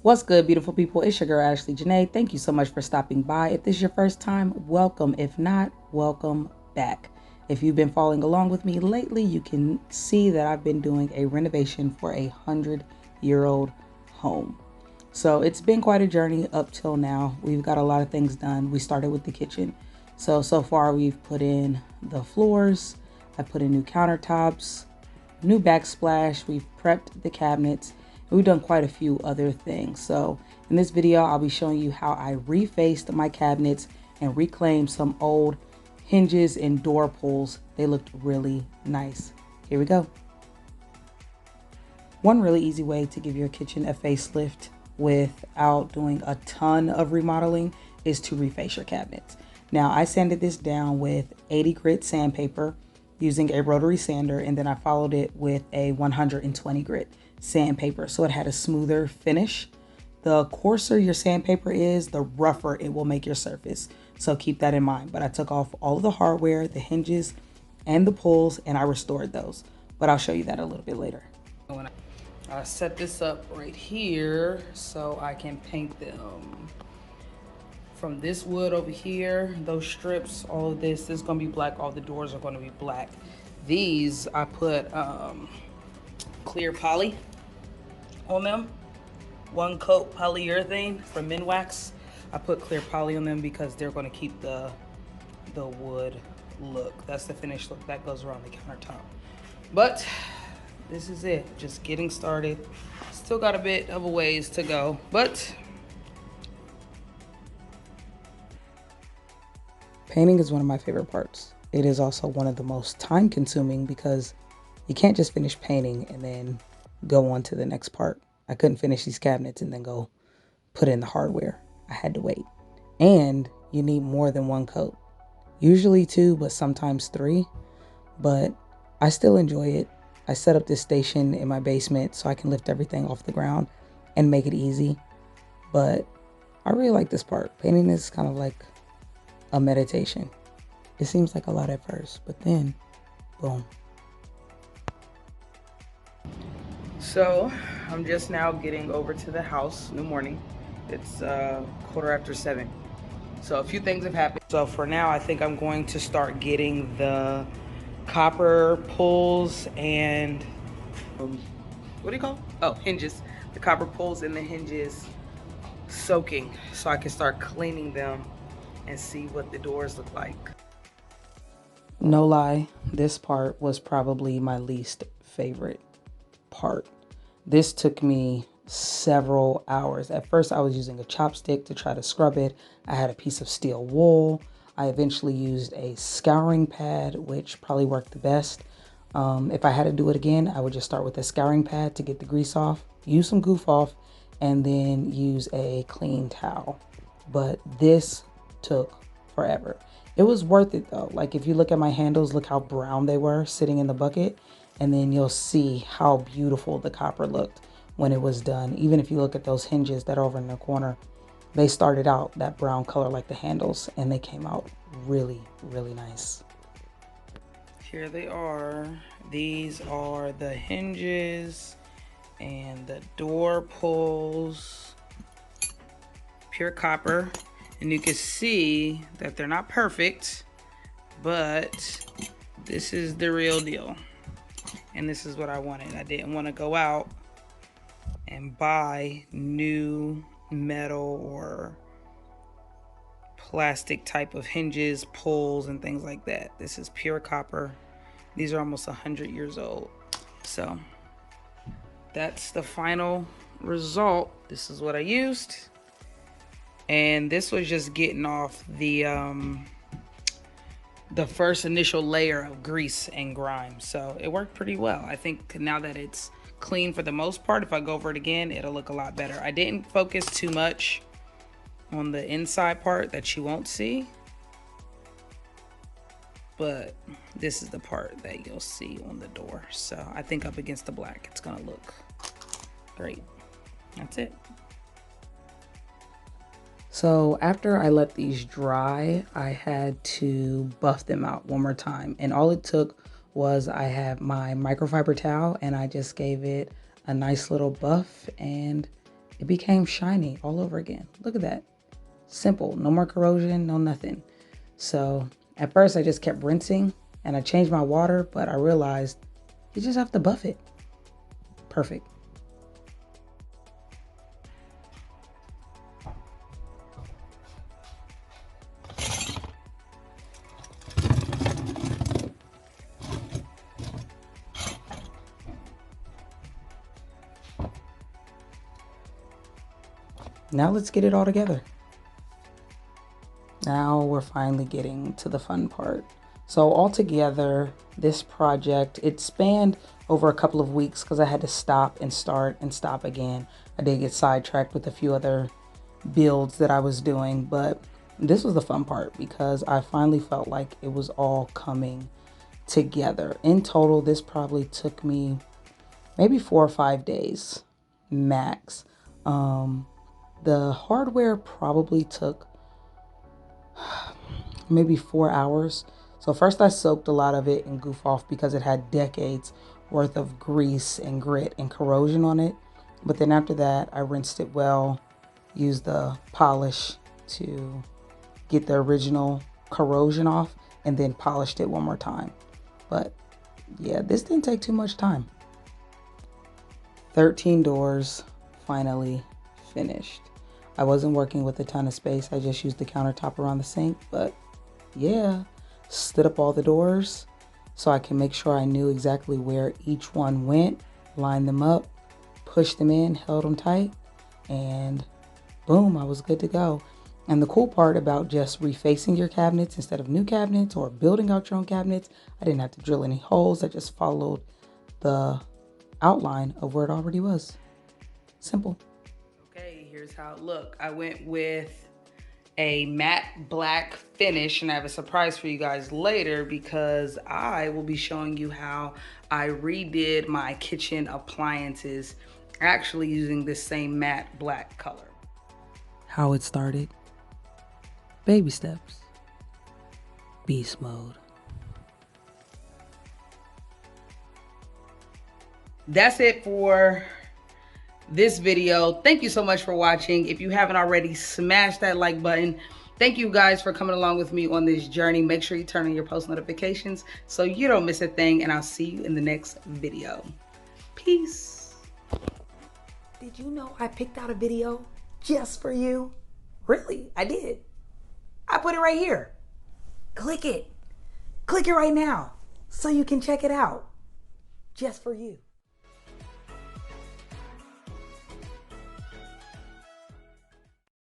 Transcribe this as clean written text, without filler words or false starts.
What's good, beautiful people? It's your girl, Ashley Janae. Thank you so much for stopping by. If this is your first time, welcome. If not, welcome back. If you've been following along with me lately, you can see that I've been doing a renovation for a 100-year-old home. So it's been quite a journey up till now. We've got a lot of things done. We started with the kitchen. So far we've put in the floors. I put in new countertops, new backsplash. We've prepped the cabinets. We've done quite a few other things. So in this video, I'll be showing you how I refaced my cabinets and reclaimed some old hinges and door pulls. They looked really nice. Here we go. One really easy way to give your kitchen a facelift without doing a ton of remodeling is to reface your cabinets. Now, I sanded this down with 80 grit sandpaper using a rotary sander, and then I followed it with a 120 grit sandpaper, so it had a smoother finish. The coarser your sandpaper is, the rougher it will make your surface, so keep that in mind. But I took off all of the hardware, the hinges and the pulls, and I restored those, but I'll show you that a little bit later. I set this up right here so I can paint them. From this wood over here, those strips, all of this is going to be black. All the doors are going to be black. These I put clear poly on them, one coat polyurethane from Minwax. I put clear poly on them because they're going to keep the wood look. That's the finished look that goes around the countertop. But this is it, just getting started. Still got a bit of a ways to go, but painting is one of my favorite parts. It is also one of the most time consuming because you can't just finish painting and then go on to the next part. I couldn't finish these cabinets and then go put in the hardware. I had to wait. And you need more than one coat. Usually two, but sometimes three. But I still enjoy it. I set up this station in my basement so I can lift everything off the ground and make it easy. But I really like this part. Painting is kind of like a meditation. It seems like a lot at first, but then, boom. So I'm just now getting over to the house. New morning. It's 7:15. So a few things have happened. So for now, I think I'm going to start getting the copper pulls and what do you call them? Oh, hinges. The copper pulls and the hinges soaking so I can start cleaning them and see what the doors look like. No lie, this part was probably my least favorite part. This took me several hours. At first I was using a chopstick to try to scrub it. I had a piece of steel wool. I eventually used a scouring pad, which probably worked the best. If I had to do it again, I would just start with a scouring pad to get the grease off, use some goof off, and then use a clean towel. But this took forever. It was worth it though. Like if you look at my handles, look how brown they were sitting in the bucket. And then you'll see how beautiful the copper looked when it was done. Even if you look at those hinges that are over in the corner, they started out that brown color like the handles, and they came out really, really nice. Here they are. These are the hinges and the door pulls, pure copper. And you can see that they're not perfect, but this is the real deal. And this is what I wanted. I didn't want to go out and buy new metal or plastic type of hinges, pulls, and things like that. This is pure copper. These are almost 100 years old. So that's the final result. This is what I used. And this was just getting off the first initial layer of grease and grime. So it worked pretty well. I think now that it's clean for the most part, if I go over it again, it'll look a lot better. I didn't focus too much on the inside part that you won't see, but this is the part that you'll see on the door. So I think up against the black, it's gonna look great. That's it. So after I let these dry, I had to buff them out one more time. And all it took was I have my microfiber towel and I just gave it a nice little buff and it became shiny all over again. Look at that. Simple, no more corrosion, no nothing. So at first I just kept rinsing and I changed my water, but I realized you just have to buff it. Perfect. Now let's get it all together. Now we're finally getting to the fun part. So altogether, this project, it spanned over a couple of weeks because I had to stop and start and stop again. I did get sidetracked with a few other builds that I was doing, but this was the fun part because I finally felt like it was all coming together. In total, this probably took me maybe 4 or 5 days max. The hardware probably took maybe 4 hours. So first I soaked a lot of it in Goof Off because it had decades worth of grease and grit and corrosion on it. But then after that, I rinsed it well, used the polish to get the original corrosion off, and then polished it one more time. But yeah, this didn't take too much time. 13 doors finally finished. I wasn't working with a ton of space. I just used the countertop around the sink, but yeah, stood up all the doors so I can make sure I knew exactly where each one went, lined them up, pushed them in, held them tight, and boom, I was good to go. And the cool part about just refacing your cabinets instead of new cabinets or building out your own cabinets, I didn't have to drill any holes. I just followed the outline of where it already was. Simple. Okay, here's how it looked. I went with a matte black finish, and I have a surprise for you guys later because I will be showing you how I redid my kitchen appliances actually using this same matte black color. How it started. Baby steps. Beast mode. That's it for this video. Thank you so much for watching. If you haven't already, smash that like button. Thank you guys for coming along with me on this journey. Make sure you turn on your post notifications so you don't miss a thing, and I'll see you in the next video. Peace. Did you know I picked out a video just for you? Really, I did. I put it right here. Click it. Click it right now so you can check it out. Just for you.